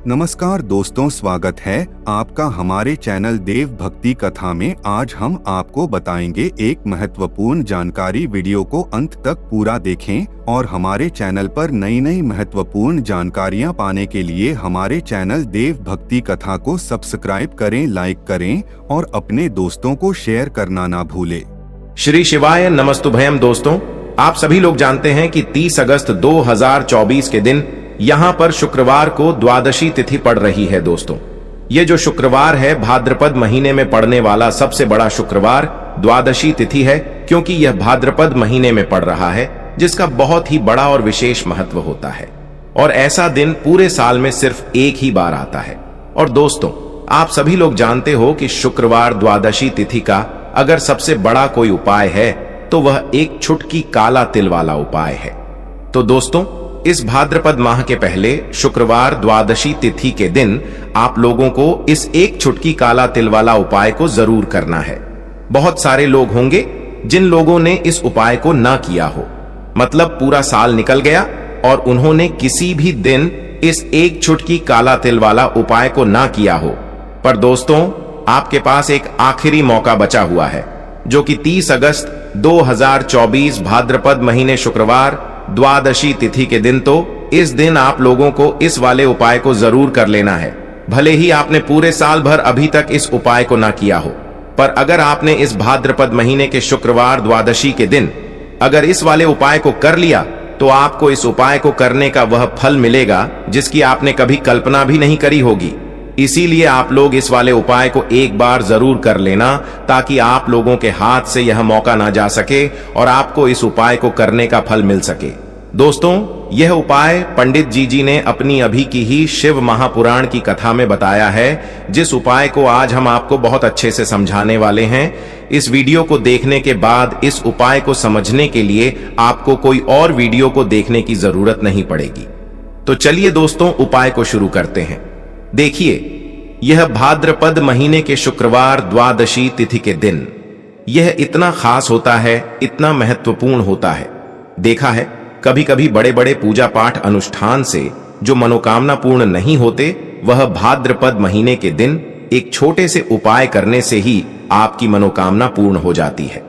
नमस्कार दोस्तों, स्वागत है आपका हमारे चैनल देव भक्ति कथा में। आज हम आपको बताएंगे एक महत्वपूर्ण जानकारी। वीडियो को अंत तक पूरा देखें और हमारे चैनल पर नई नई महत्वपूर्ण जानकारियां पाने के लिए हमारे चैनल देव भक्ति कथा को सब्सक्राइब करें, लाइक करें और अपने दोस्तों को शेयर करना ना भूलें। श्री शिवाय नमस्तुभयम। दोस्तों, आप सभी लोग जानते हैं कि 30 अगस्त 2024 के दिन यहाँ पर शुक्रवार को द्वादशी तिथि पड़ रही है। दोस्तों, ये जो शुक्रवार है भाद्रपद महीने में पड़ने वाला सबसे बड़ा शुक्रवार द्वादशी तिथि है, क्योंकि यह भाद्रपद महीने में पड़ रहा है, जिसका बहुत ही बड़ा और विशेष महत्व होता है। और ऐसा दिन पूरे साल में सिर्फ एक ही बार आता है। और दोस्तों, आप सभी लोग जानते हो कि शुक्रवार द्वादशी तिथि का अगर सबसे बड़ा कोई उपाय है तो वह एक छुटकी काला तिल वाला उपाय है। तो दोस्तों, इस भाद्रपद माह के पहले शुक्रवार द्वादशी तिथि के दिन आप लोगों को इस एक छुटकी काला तिल वाला उपाय को जरूर करना है। बहुत सारे लोग होंगे जिन लोगों ने इस उपाय को ना किया हो, मतलब पूरा साल निकल गया और उन्होंने किसी भी दिन इस एक छुटकी काला तिल वाला उपाय को ना किया हो। पर दोस्तों, आपके पास एक आखिरी मौका बचा हुआ है, जो कि 30 अगस्त 2024 भाद्रपद महीने शुक्रवार द्वादशी तिथि के दिन। तो इस दिन आप लोगों को इस वाले उपाय को जरूर कर लेना है। भले ही आपने पूरे साल भर अभी तक इस उपाय को ना किया हो, पर अगर आपने इस भाद्रपद महीने के शुक्रवार द्वादशी के दिन अगर इस वाले उपाय को कर लिया तो आपको इस उपाय को करने का वह फल मिलेगा जिसकी आपने कभी कल्पना भी नहीं करी होगी। इसीलिए आप लोग इस वाले उपाय को एक बार जरूर कर लेना, ताकि आप लोगों के हाथ से यह मौका ना जा सके और आपको इस उपाय को करने का फल मिल सके। दोस्तों, यह उपाय पंडित जी ने अपनी अभी की ही शिव महापुराण की कथा में बताया है, जिस उपाय को आज हम आपको बहुत अच्छे से समझाने वाले हैं। इस वीडियो को देखने के बाद इस उपाय को समझने के लिए आपको कोई और वीडियो को देखने की जरूरत नहीं पड़ेगी। तो चलिए दोस्तों, उपाय को शुरू करते हैं। देखिए, यह भाद्रपद महीने के शुक्रवार द्वादशी तिथि के दिन यह इतना खास होता है, इतना महत्वपूर्ण होता है। देखा है, कभी कभी बड़े बड़े पूजा पाठ अनुष्ठान से जो मनोकामना पूर्ण नहीं होते, वह भाद्रपद महीने के दिन एक छोटे से उपाय करने से ही आपकी मनोकामना पूर्ण हो जाती है।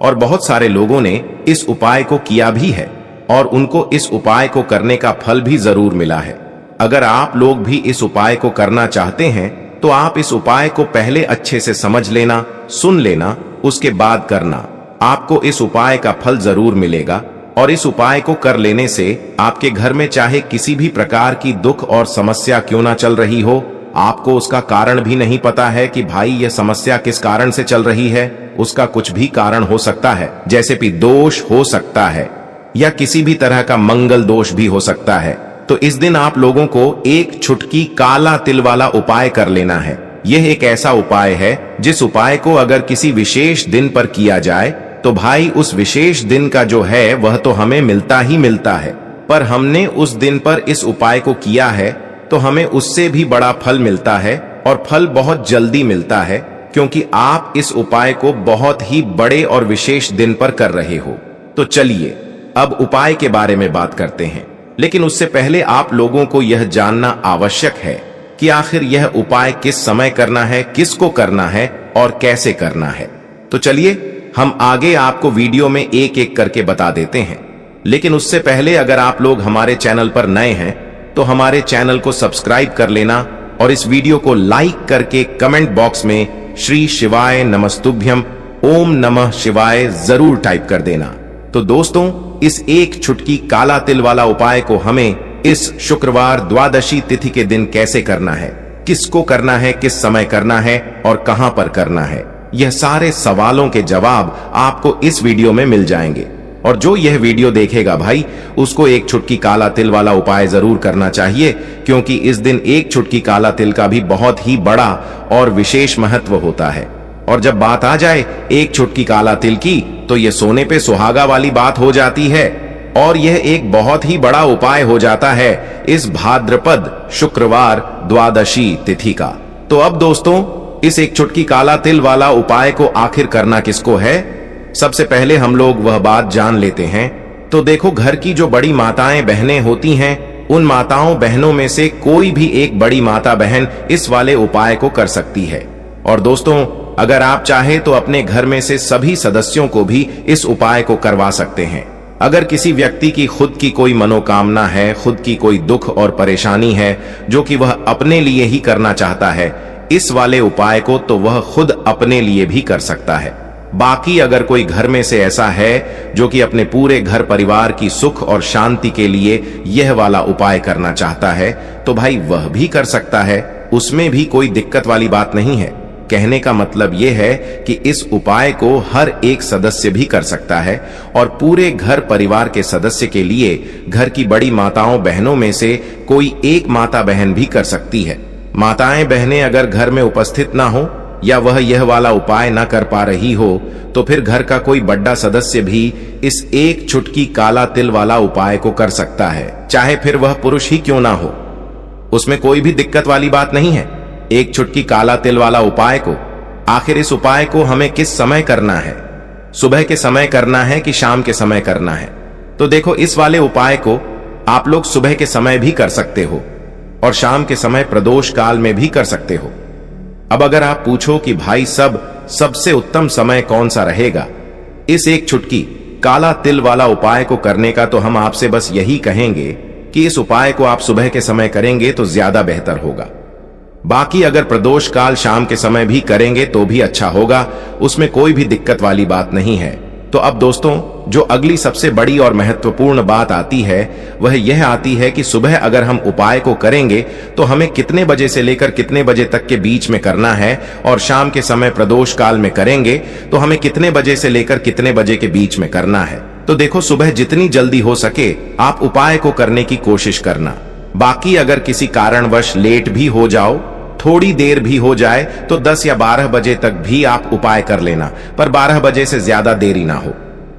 और बहुत सारे लोगों ने इस उपाय को किया भी है और उनको इस उपाय को करने का फल भी जरूर मिला है। अगर आप लोग भी इस उपाय को करना चाहते हैं तो आप इस उपाय को पहले अच्छे से समझ लेना, सुन लेना, उसके बाद करना। आपको इस उपाय का फल जरूर मिलेगा। और इस उपाय को कर लेने से आपके घर में चाहे किसी भी प्रकार की दुख और समस्या क्यों ना चल रही हो, आपको उसका कारण भी नहीं पता है कि भाई यह समस्या किस कारण से चल रही है, उसका कुछ भी कारण हो सकता है, जैसे कि दोष हो सकता है या किसी भी तरह का मंगल दोष भी हो सकता है। तो इस दिन आप लोगों को एक छुटकी काला तिल वाला उपाय कर लेना है। यह एक ऐसा उपाय है जिस उपाय को अगर किसी विशेष दिन पर किया जाए तो भाई उस विशेष दिन का जो है वह तो हमें मिलता ही मिलता है, पर हमने उस दिन पर इस उपाय को किया है तो हमें उससे भी बड़ा फल मिलता है, और फल बहुत जल्दी मिलता है, क्योंकि आप इस उपाय को बहुत ही बड़े और विशेष दिन पर कर रहे हो। तो चलिए अब उपाय के बारे में बात करते हैं, लेकिन उससे पहले आप लोगों को यह जानना आवश्यक है कि आखिर यह उपाय किस समय करना है, किसको करना है और कैसे करना है। तो चलिए हम आगे आपको वीडियो में एक एक करके बता देते हैं। लेकिन उससे पहले अगर आप लोग हमारे चैनल पर नए हैं तो हमारे चैनल को सब्सक्राइब कर लेना और इस वीडियो को लाइक करके कमेंट बॉक्स में श्री शिवाय नमस्तुभ्यम ओम नमः शिवाय जरूर टाइप कर देना। तो दोस्तों, इस एक छुटकी काला तिल वाला उपाय को हमें इस शुक्रवार द्वादशी तिथि के दिन कैसे करना है, किसको करना है, किस समय करना है और कहां पर करना है, यह सारे सवालों के जवाब आपको इस वीडियो में मिल जाएंगे। और जो यह वीडियो देखेगा भाई, उसको एक छुटकी काला तिल वाला उपाय जरूर करना चाहिए, क्योंकि इस दिन एक छुटकी काला तिल का भी बहुत ही बड़ा और विशेष महत्व होता है। और जब बात आ जाए एक छुटकी काला तिल की, तो यह सोने पे सुहागा वाली बात हो जाती है और यह एक बहुत ही बड़ा उपाय हो जाता है इस भाद्रपद शुक्रवार द्वादशी तिथि का। तो अब दोस्तों, इस एक छुटकी काला तिल वाला उपाय को आखिर करना किसको है, सबसे पहले हम लोग वह बात जान लेते हैं। तो देखो, घर की जो बड़ी माताएं बहनें होती हैं उन माताओं बहनों में से कोई भी एक बड़ी माता बहन इस वाले उपाय को कर सकती है। और दोस्तों, अगर आप चाहे तो अपने घर में से सभी सदस्यों को भी इस उपाय को करवा सकते हैं। अगर किसी व्यक्ति की खुद की कोई मनोकामना है, खुद की कोई दुख और परेशानी है जो कि वह अपने लिए ही करना चाहता है, इस वाले उपाय को तो वह खुद अपने लिए भी कर सकता है। बाकी अगर कोई घर में से ऐसा है जो कि अपने पूरे घर परिवार की सुख और शांति के लिए यह वाला उपाय करना चाहता है, तो भाई वह भी कर सकता है, उसमें भी कोई दिक्कत वाली बात नहीं है। कहने का मतलब यह है कि इस उपाय को हर एक सदस्य भी कर सकता है और पूरे घर परिवार के सदस्य के लिए घर की बड़ी माताओं बहनों में से कोई एक माता बहन भी कर सकती है। माताएं बहनें अगर घर में उपस्थित ना हो या वह यह वाला उपाय ना कर पा रही हो, तो फिर घर का कोई बड़ा सदस्य भी इस एक चुटकी काला तिल वाला उपाय को कर सकता है, चाहे फिर वह पुरुष ही क्यों ना हो। उसमें कोई भी दिक्कत वाली बात नहीं है। एक चुटकी काला तिल वाला उपाय को, आखिर इस उपाय को हमें किस समय करना है? सुबह के समय करना है कि शाम के समय करना है? तो देखो, इस वाले उपाय को आप लोग सुबह के समय भी कर सकते हो और शाम के समय प्रदोष काल में भी कर सकते हो। अब अगर आप पूछो कि भाई सबसे उत्तम समय कौन सा रहेगा इस एक चुटकी काला तिल वाला उपाय को करने का, तो हम आपसे बस यही कहेंगे कि इस उपाय को आप सुबह के समय करेंगे तो ज्यादा बेहतर होगा। बाकी अगर प्रदोष काल शाम के समय भी करेंगे तो भी अच्छा होगा, उसमें कोई भी दिक्कत वाली बात नहीं है। तो अब दोस्तों, जो अगली सबसे बड़ी और महत्वपूर्ण बात आती है वह यह आती है कि सुबह अगर हम उपाय को करेंगे तो हमें कितने बजे से लेकर कितने बजे तक के बीच में करना है, और शाम के समय प्रदोष काल में करेंगे तो हमें कितने बजे से लेकर कितने बजे के बीच में करना है। तो देखो, सुबह जितनी जल्दी हो सके आप उपाय को करने की कोशिश करना। बाकी अगर किसी कारणवश लेट भी हो जाओ, थोड़ी देर भी हो जाए, तो 10 या 12 बजे तक भी आप उपाय कर लेना, पर 12 बजे से ज्यादा देरी ना हो,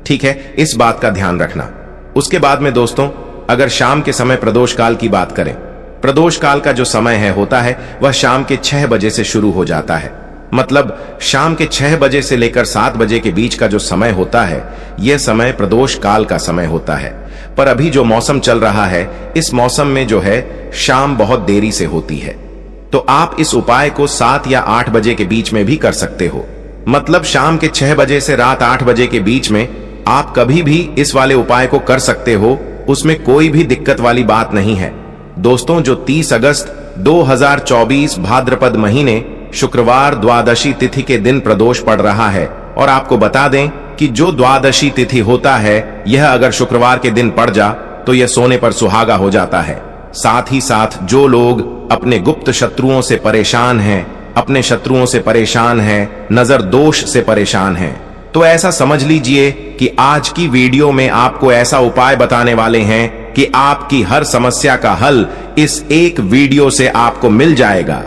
ठीक है? इस बात का ध्यान रखना। उसके बाद में दोस्तों, अगर शाम के समय प्रदोष काल की बात करें, प्रदोष काल का जो समय होता है वह शाम के 6 बजे से शुरू हो जाता है। मतलब शाम के 6 बजे से लेकर 7 बजे के बीच का जो समय होता है, यह समय प्रदोष काल का समय होता है। पर अभी जो मौसम चल रहा है, इस मौसम में जो है शाम बहुत देरी से होती है, तो आप इस उपाय को 7 या 8 बजे के बीच में भी कर सकते हो। मतलब शाम के 6 बजे से रात 8 बजे के बीच में आप कभी भी इस वाले उपाय को कर सकते हो, उसमें कोई भी दिक्कत वाली बात नहीं है। दोस्तों, जो 30 अगस्त 2024 भाद्रपद महीने शुक्रवार द्वादशी तिथि के दिन प्रदोष पड़ रहा है, और आपको बता दें कि जो द्वादशी तिथि होता है यह अगर शुक्रवार के दिन पड़ जा तो यह सोने पर सुहागा हो जाता है। साथ ही साथ जो लोग अपने गुप्त शत्रुओं से परेशान हैं, अपने शत्रुओं से परेशान हैं, नजर दोष से परेशान हैं, तो ऐसा समझ लीजिए कि आज की वीडियो में आपको ऐसा उपाय बताने वाले हैं कि आपकी हर समस्या का हल इस एक वीडियो से आपको मिल जाएगा।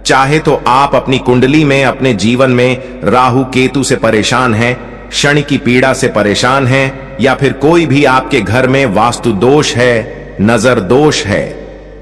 चाहे तो आप अपनी कुंडली में, अपने जीवन में राहु केतु से परेशान हैं, शनि की पीड़ा से परेशान हैं, या फिर कोई भी आपके घर में वास्तु दोष है, नजर दोष है,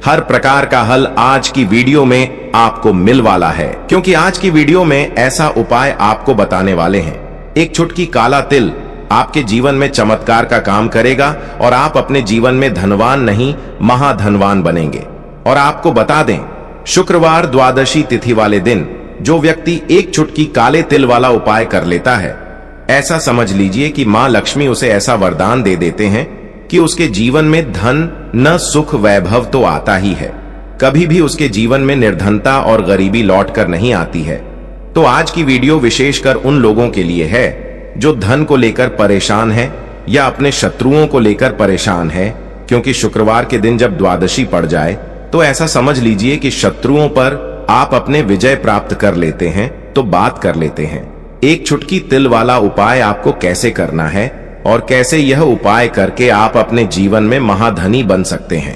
हर प्रकार का हल आज की वीडियो में आपको मिल वाला है। क्योंकि आज की वीडियो में ऐसा उपाय आपको बताने वाले हैं। एक चुटकी काला तिल आपके जीवन में चमत्कार का काम करेगा और आप अपने जीवन में धनवान नहीं महाधनवान बनेंगे। और आपको बता दें, शुक्रवार द्वादशी तिथि वाले दिन जो व्यक्ति एक चुटकी काले तिल वाला उपाय कर लेता है, ऐसा समझ लीजिए कि मां लक्ष्मी उसे ऐसा वरदान दे देते हैं कि उसके जीवन में धन न सुख वैभव तो आता ही है, कभी भी उसके जीवन में निर्धनता और गरीबी लौट कर नहीं आती है। तो आज की वीडियो विशेषकर उन लोगों के लिए है जो धन को लेकर परेशान है या अपने शत्रुओं को लेकर परेशान है, क्योंकि शुक्रवार के दिन जब द्वादशी पड़ जाए तो ऐसा समझ लीजिए कि शत्रुओं पर आप अपने विजय प्राप्त कर लेते हैं। तो बात कर लेते हैं एक चुटकी तिल वाला उपाय आपको कैसे करना है और कैसे यह उपाय करके आप अपने जीवन में महाधनी बन सकते हैं।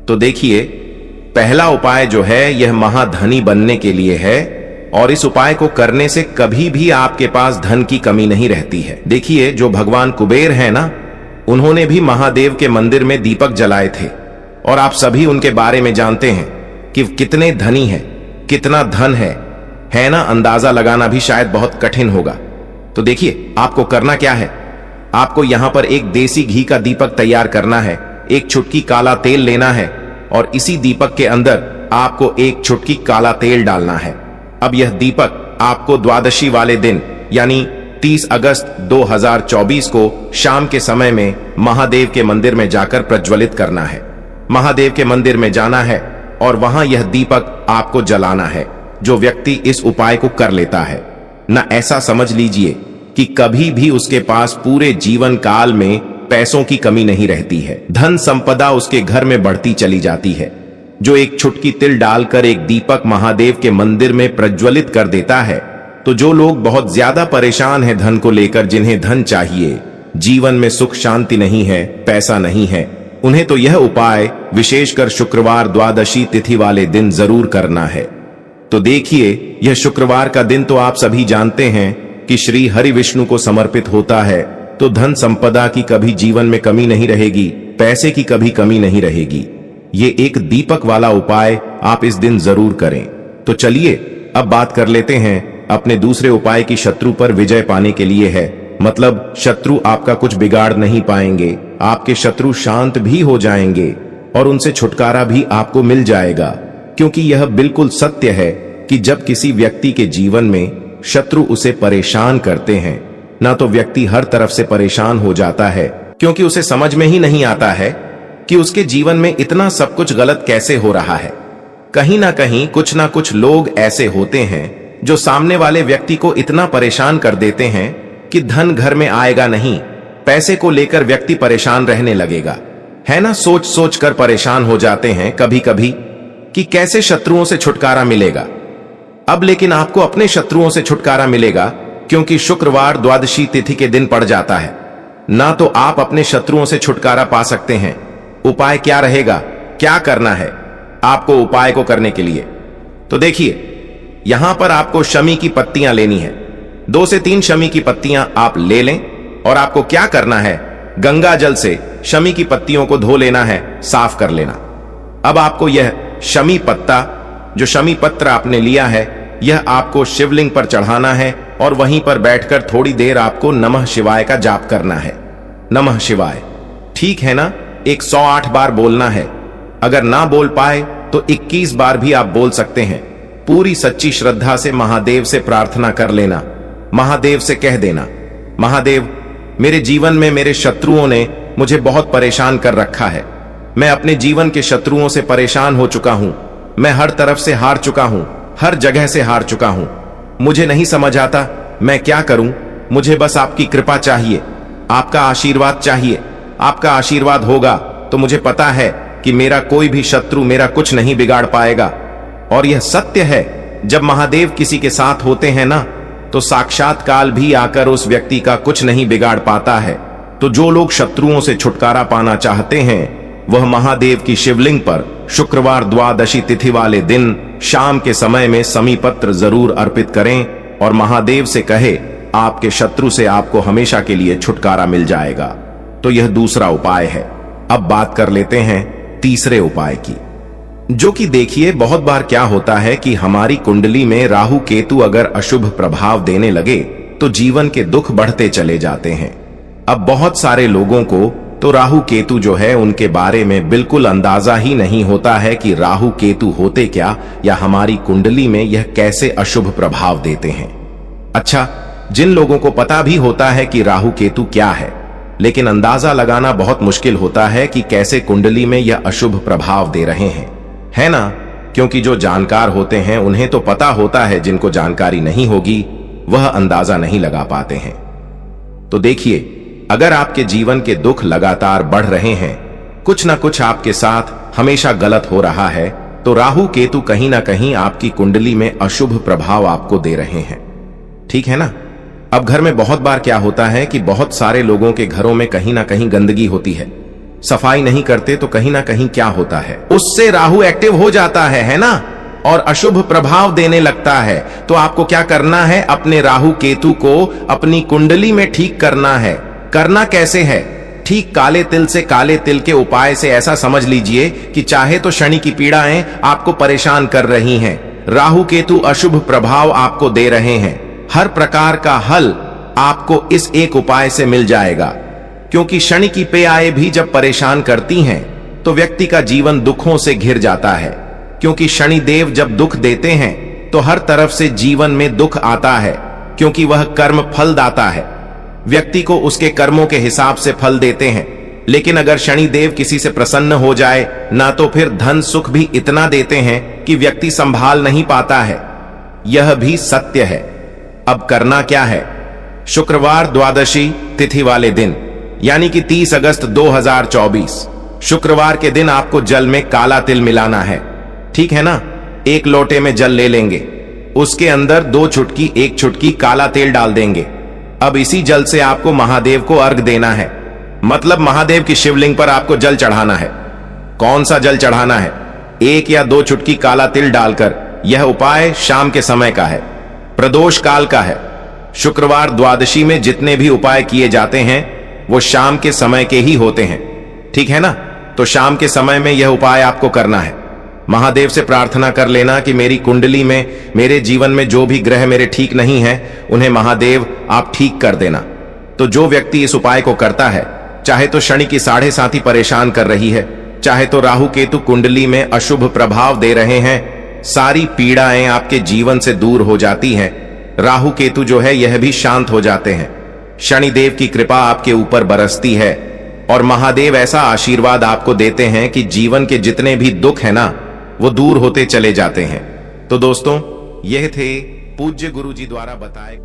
तो देखिए, पहला उपाय जो है यह महाधनी बनने के लिए है, और इस उपाय को करने से कभी भी आपके पास धन की कमी नहीं रहती है। देखिए, जो भगवान कुबेर हैं ना, उन्होंने भी महादेव के मंदिर में दीपक जलाए थे, और आप सभी उनके बारे में जानते हैं कि कितने धनी है, कितना धन है ना? अंदाजा लगाना भी शायद बहुत कठिन होगा। तो देखिए, आपको करना क्या है, आपको यहां पर एक देसी घी का दीपक तैयार करना है। एक चुटकी काला तेल लेना है और इसी दीपक के अंदर आपको एक चुटकी काला तेल डालना है। अब यह दीपक आपको द्वादशी वाले दिन यानी 30 अगस्त 2024 को शाम के समय में महादेव के मंदिर में जाकर प्रज्वलित करना है। महादेव के मंदिर में जाना है और वहां यह दीपक आपको जलाना है। जो व्यक्ति इस उपाय को कर लेता है न, ऐसा समझ लीजिए कि कभी भी उसके पास पूरे जीवन काल में पैसों की कमी नहीं रहती है। धन संपदा उसके घर में बढ़ती चली जाती है। जो एक चुटकी तिल डालकर एक दीपक महादेव के मंदिर में प्रज्वलित कर देता है, तो जो लोग बहुत ज्यादा परेशान हैं धन को लेकर, जिन्हें धन चाहिए, जीवन में सुख शांति नहीं है, पैसा नहीं है, उन्हें तो यह उपाय विशेषकर शुक्रवार द्वादशी तिथि वाले दिन जरूर करना है। तो देखिए, यह शुक्रवार का दिन तो आप सभी जानते हैं कि श्री हरि विष्णु को समर्पित होता है, तो धन संपदा की कभी जीवन में कमी नहीं रहेगी, पैसे की कभी कमी नहीं रहेगी। ये एक दीपक वाला उपाय आप इस दिन जरूर करें। तो चलिए अब बात कर लेते हैं अपने दूसरे उपाय की। शत्रु पर विजय पाने के लिए है, मतलब शत्रु आपका कुछ बिगाड़ नहीं पाएंगे, आपके शत्रु शांत भी हो जाएंगे और उनसे छुटकारा भी आपको मिल जाएगा। क्योंकि यह बिल्कुल सत्य है कि जब किसी व्यक्ति के जीवन में शत्रु उसे परेशान करते हैं, ना तो व्यक्ति हर तरफ से परेशान हो जाता है, क्योंकि उसे समझ में ही नहीं आता है कि उसके जीवन में इतना सब कुछ गलत कैसे हो रहा है। कहीं ना कहीं कुछ ना कुछ लोग ऐसे होते हैं जो सामने वाले व्यक्ति को इतना परेशान कर देते हैं कि धन घर में आएगा नहीं, पैसे को लेकर व्यक्ति परेशान रहने लगेगा, है ना। सोच सोच कर परेशान हो जाते हैं कभी कभी कि कैसे शत्रुओं से छुटकारा मिलेगा। अब लेकिन आपको अपने शत्रुओं से छुटकारा मिलेगा, क्योंकि शुक्रवार द्वादशी तिथि के दिन पड़ जाता है ना, तो आप अपने शत्रुओं से छुटकारा पा सकते हैं। उपाय क्या रहेगा, क्या करना है आपको उपाय को करने के लिए? तो देखिए, यहां पर आपको शमी की पत्तियां लेनी है। 2 से 3 शमी की पत्तियां आप ले लें और आपको क्या करना है, गंगा जल से शमी की पत्तियों को धो लेना है, साफ कर लेना। अब आपको यह शमी पत्ता, जो शमी पत्र आपने लिया है, यह आपको शिवलिंग पर चढ़ाना है और वहीं पर बैठकर थोड़ी देर आपको नमः शिवाय का जाप करना है। नमः शिवाय, ठीक है ना, 108 बार बोलना है। अगर ना बोल पाए तो 21 बार भी आप बोल सकते हैं। पूरी सच्ची श्रद्धा से महादेव से प्रार्थना कर लेना। महादेव से कह देना, महादेव, मेरे जीवन में मेरे शत्रुओं ने मुझे बहुत परेशान कर रखा है। मैं अपने जीवन के शत्रुओं से परेशान हो चुका हूं। मैं हर तरफ से हार चुका हूं, हर जगह से हार चुका हूं। मुझे नहीं समझ आता मैं क्या करूं। मुझे बस आपकी कृपा चाहिए, आपका आशीर्वाद चाहिए। आपका आशीर्वाद होगा तो मुझे पता है कि मेरा कोई भी शत्रु मेरा कुछ नहीं बिगाड़ पाएगा। और यह सत्य है, जब महादेव किसी के साथ होते हैं ना, तो साक्षात काल भी आकर उस व्यक्ति का कुछ नहीं बिगाड़ पाता है। तो जो लोग शत्रुओं से छुटकारा पाना चाहते हैं, वह महादेव की शिवलिंग पर शुक्रवार द्वादशी तिथि वाले दिन शाम के समय में शमी पत्र जरूर अर्पित करें और महादेव से कहे, आपके शत्रु से आपको हमेशा के लिए छुटकारा मिल जाएगा। तो यह दूसरा उपाय है। अब बात कर लेते हैं तीसरे उपाय की, जो कि देखिए, बहुत बार क्या होता है कि हमारी कुंडली में राहु केतु अगर अशुभ प्रभाव देने लगे तो जीवन के दुख बढ़ते चले जाते हैं। अब बहुत सारे लोगों को तो राहु केतु जो है उनके बारे में बिल्कुल अंदाजा ही नहीं होता है कि राहु केतु होते क्या, या हमारी कुंडली में यह कैसे अशुभ प्रभाव देते हैं। अच्छा, जिन लोगों को पता भी होता है कि राहु केतु क्या है, लेकिन अंदाजा लगाना बहुत मुश्किल होता है कि कैसे कुंडली में यह अशुभ प्रभाव दे रहे हैं, है ना। क्योंकि जो जानकार होते हैं उन्हें तो पता होता है, जिनको जानकारी नहीं होगी वह अंदाजा नहीं लगा पाते हैं। तो देखिए, अगर आपके जीवन के दुख लगातार बढ़ रहे हैं, कुछ ना कुछ आपके साथ हमेशा गलत हो रहा है, तो राहु केतु कहीं ना कहीं आपकी कुंडली में अशुभ प्रभाव आपको दे रहे हैं, ठीक है ना। अब घर में बहुत बार क्या होता है कि बहुत सारे लोगों के घरों में कहीं ना कहीं गंदगी होती है, सफाई नहीं करते तो कहीं ना कहीं क्या होता है, उससे राहु एक्टिव हो जाता है ना, और अशुभ प्रभाव देने लगता है। तो आपको क्या करना है, अपने राहु केतु को अपनी कुंडली में ठीक करना है। करना कैसे है, ठीक काले तिल से, काले तिल के उपाय से। ऐसा समझ लीजिए कि चाहे तो शनि की पीड़ाएं आपको परेशान कर रही हैं, राहु केतु अशुभ प्रभाव आपको दे रहे हैं, हर प्रकार का हल आपको इस एक उपाय से मिल जाएगा। क्योंकि शनि की पेआए भी जब परेशान करती हैं तो व्यक्ति का जीवन दुखों से घिर जाता है। क्योंकि शनि देव जब दुख देते हैं तो हर तरफ से जीवन में दुख आता है, क्योंकि वह कर्म फल दाता है। व्यक्ति को उसके कर्मों के हिसाब से फल देते हैं। लेकिन अगर शनि देव किसी से प्रसन्न हो जाए ना तो फिर धन सुख भी इतना देते हैं कि व्यक्ति संभाल नहीं पाता है। यह भी सत्य है। अब करना क्या है? शुक्रवार द्वादशी तिथि वाले दिन यानी कि 30 अगस्त 2024 शुक्रवार के दिन आपको जल में काला तिल मिलाना है। ठीक है ना? एक लोटे में जल ले लेंगे, उसके अंदर 2 चुटकी 1 चुटकी काला तेल डाल देंगे। अब इसी जल से आपको महादेव को अर्घ देना है, मतलब महादेव की शिवलिंग पर आपको जल चढ़ाना है। कौन सा जल चढ़ाना है? 1 या 2 चुटकी काला तिल डालकर। यह उपाय शाम के समय का है, प्रदोष काल का है। शुक्रवार द्वादशी में जितने भी उपाय किए जाते हैं वो शाम के समय के ही होते हैं। ठीक है ना? तो शाम के समय में यह उपाय आपको करना है। महादेव से प्रार्थना कर लेना कि मेरी कुंडली में, मेरे जीवन में जो भी ग्रह मेरे ठीक नहीं हैं, उन्हें महादेव आप ठीक कर देना। तो जो व्यक्ति इस उपाय को करता है, चाहे तो शनि की 7.5 परेशान कर रही है, चाहे तो राहु केतु कुंडली में अशुभ प्रभाव दे रहे हैं, सारी पीड़ाएं आपके जीवन से दूर हो जाती हैं। राहु केतु जो है यह भी शांत हो जाते हैं। शनि देव की कृपा आपके ऊपर बरसती है और महादेव ऐसा आशीर्वाद आपको देते हैं कि जीवन के जितने भी दुख है ना, वो दूर होते चले जाते हैं। तो दोस्तों, यह थे पूज्य गुरु जी द्वारा बताए